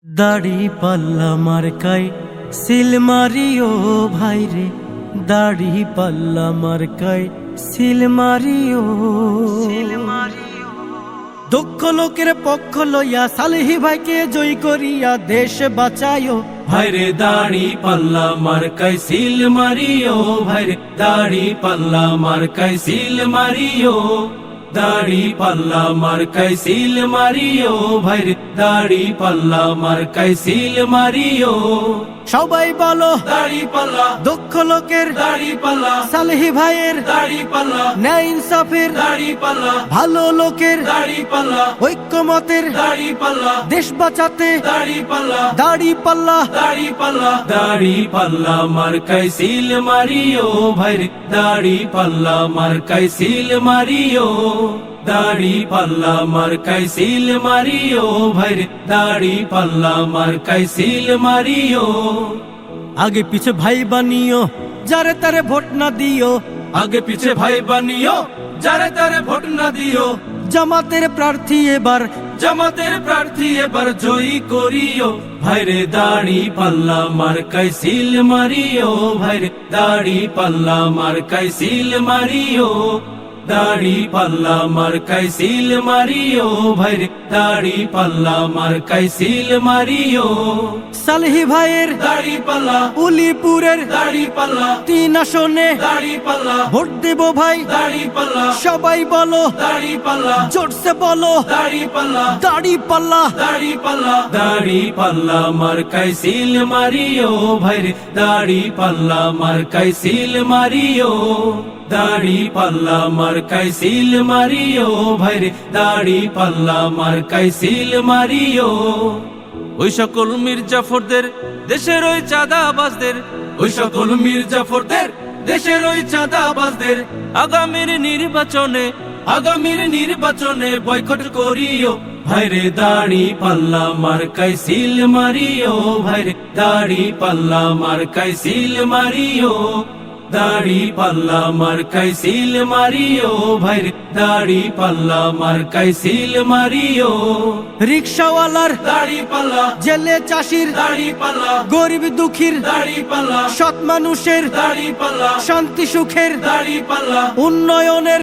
দাড়ি পাল্লা মার্কাই সিল মারিও ভাইরে, দাড়ি পাল্লা মার্কাই সিল মারিও। দক্ষ লোকের পক্ষ লইয়া সালেহি ভাইকে জয় করিয়া দেশ বাঁচাইও। ভাইরে দাড়ি পাল্লা মার্কাই সিল মারিও, ভাইরে দাড়ি পাল্লা মার্কাই সিল মারিও, দাড়ি পাল্লা মার্কাই সিল মারিও, ভাইরে দাড়ি পাল্লা মার্কাই সিল মারিও। সবাই বলো দাড়ি পাল্লা, দক্ষ লোকের দাড়ি পাল্লা, সালেহি ভাইয়ের দাড়ি পাল্লা, ন্যায় ইনসাফের দাড়ি পাল্লা, ভালো লোকের দাড়ি পাল্লা, ঐক্যমতের দাড়ি পাল্লা, দেশ বাঁচাতে দাড়ি পাল্লা, দাড়ি পাল্লা। দাড়ি পাল্লা, দাড়ি পাল্লা মার্কাই সিল মারিও, ভাইরে দাড়ি পাল্লা মার্কাই সিল মারিও, দাড়ি পাল্লা মার্কাই সিল মারিও, ভাইরে দাড়ি পাল্লা মার্কাই সিল মারিও। আগে পিছে ভাই বানিও, যারে তারে ভোট না দিও। আগে পিছে ভাই বানিও, যারে তারে ভোট না দিও। জামাতের প্রার্থী এবার, জামাতের প্রার্থী এবার জয়ী করিও, ভাইরে দাড়ি পাল্লা মার্কাই সিল মারিও, ভাইরে দাড়ি পাল্লা মার্কাই সিল মারিও, দাড়ি পাল্লা মার্কাই সিল মারিও, ভাইরে দাড়ি পাল্লা মার্কাই সিল মারিও। সালেহি ভাইয়ের দাড়ি পাল্লা, উলিপুরের দাড়ি পাল্লা, 3 আসনে দাড়ি পাল্লা, ভোট দেব ভাই। দাড়ি পাল্লা, সবাই বলো দাড়ি পাল্লা, জোরসে বলো দাড়ি পাল্লা, দাড়ি পাল্লা। দাড়ি পাল্লা, দাড়ি পাল্লা মার্কাই সিল মারিও, ভাইরে দাড়ি পাল্লা মার্কাই সিল মারিও, দাড়ি পাল্লা মার্কাই সিল মারিও, ভাইরে দাড়ি পাল্লা মার্কাই সিল মারিও। ওই সকল মির্জাফরদের দেশের ওই চাঁদাবাজদের, ওই সকল মির্জাফরদের দেশের ওই চাঁদাবাজদের আগামীর নির্বাচনে, আগামীর নির্বাচনে বয়কট করিও, ভাইরে দাড়ি পাল্লা মার্কাই সিল মারিও, ভাইরে দাড়ি পাল্লা মার্কাই সিল মারিও, দাড়ি পাল্লা মার্কাই সিল মারিও, ভাইরে দাড়ি পাল্লা মার্কাই সিল মারিও। রিকশাওয়ালার দাড়ি পাল্লা, জেলে চাষির দাড়ি পাল্লা, গরিব দুঃখীর দাড়ি পাল্লা, সৎ মানুষের দাড়ি পাল্লা, শান্তি সুখের দাড়ি পাল্লা, উন্নয়নের